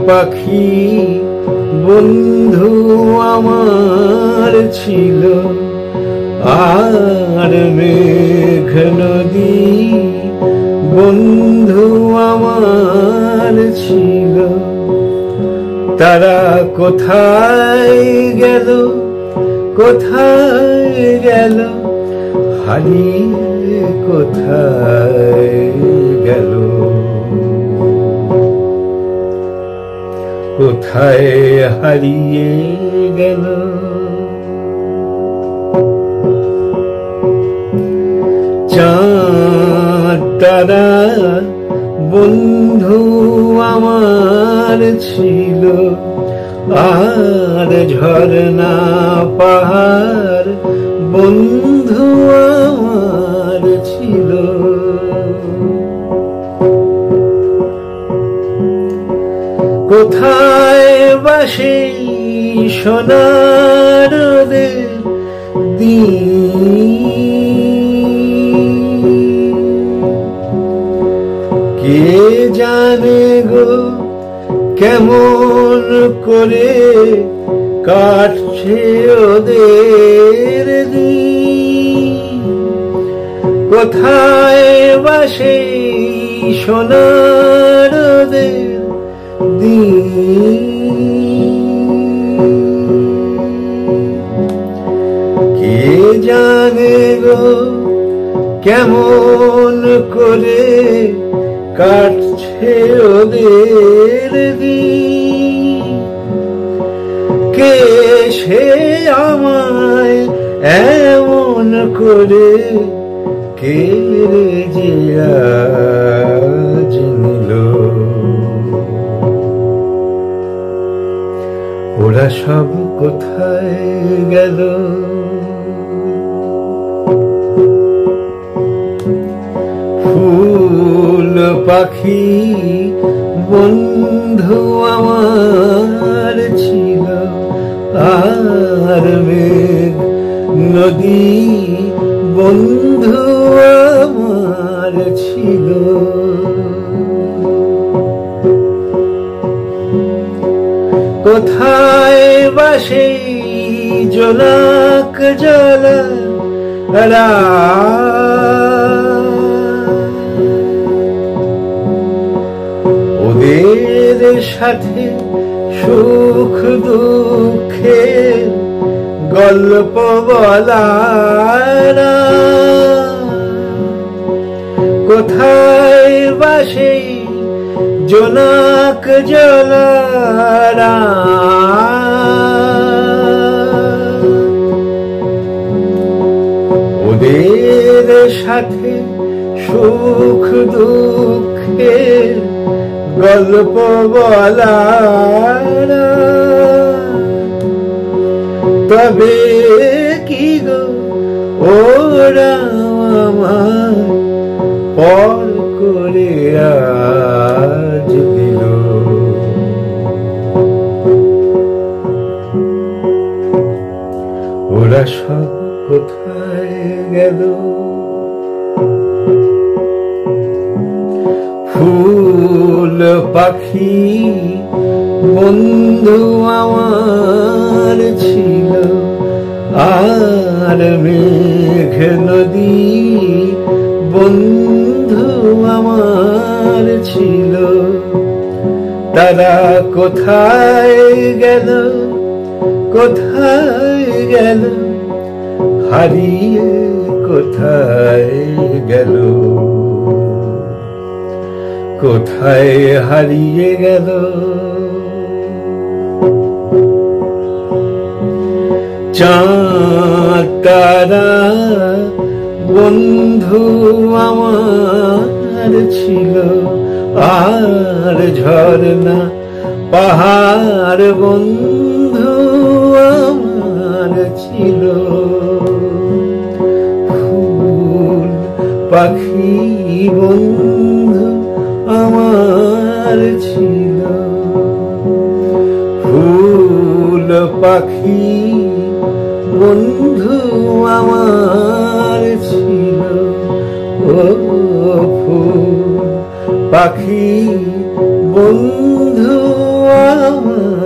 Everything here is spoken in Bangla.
পাখি বন্ধু আমার ছিল, আর মেঘ নদী বন্ধু আমার ছিল। তারা কোথায় গেল, কোথায় গেল, হারিয়ে কোথায় গেল, কোথায় হারিয়ে গেল। চাঁদ তারা বন্ধু আমার ছিল, আর ঝরনা পাহাড় বন্ধু আমার ছিল। কোথায় বাসে সোনার দিন, কে জানে গো কেমন করে কাটছে ওদের দিন। কোথায় বাসে সোনার কে জানে গো কেমন করে কাটছে ওদের দিন। কে সে আমায় এমন করে কেড়ে যে আজ নিল। ওরা সব কোথায় গেল, ফুল পাখি বন্ধু আমার ছিল, আর মেঘ নদী বন্ধু আমার ছিল। কোথায় বাসে জোনাক জ্বালা ওদের সাথে সুখ দুঃখে গল্প বলার। কোথায় বাসে জোনাক জ্বালা ওদের সাথে সুখ দুঃখে গল্প বলার। তবে কি গো ওরা আমায় পর করে আজ দিল। ওরা সব কোথায় গেল, ফুল পাখি বন্ধু আমার ছিল, আর মেঘ নদী বন্ধু আমার ছিল। তারা কোথায় গেল, কোথায় গেল, হারিয়ে কোথায় গেল, কোথায় হারিয়ে গেল। চাঁদ তারা বন্ধু আমার ছিল, আর ঝরনা পাহাড় বন্ধু আমার ছিল। ফুল পাখি বন্ধু আমার ছিল, ফুল পাখি বন্ধু আমার ছিল। ও ফুল পাখি বন্ধু আমার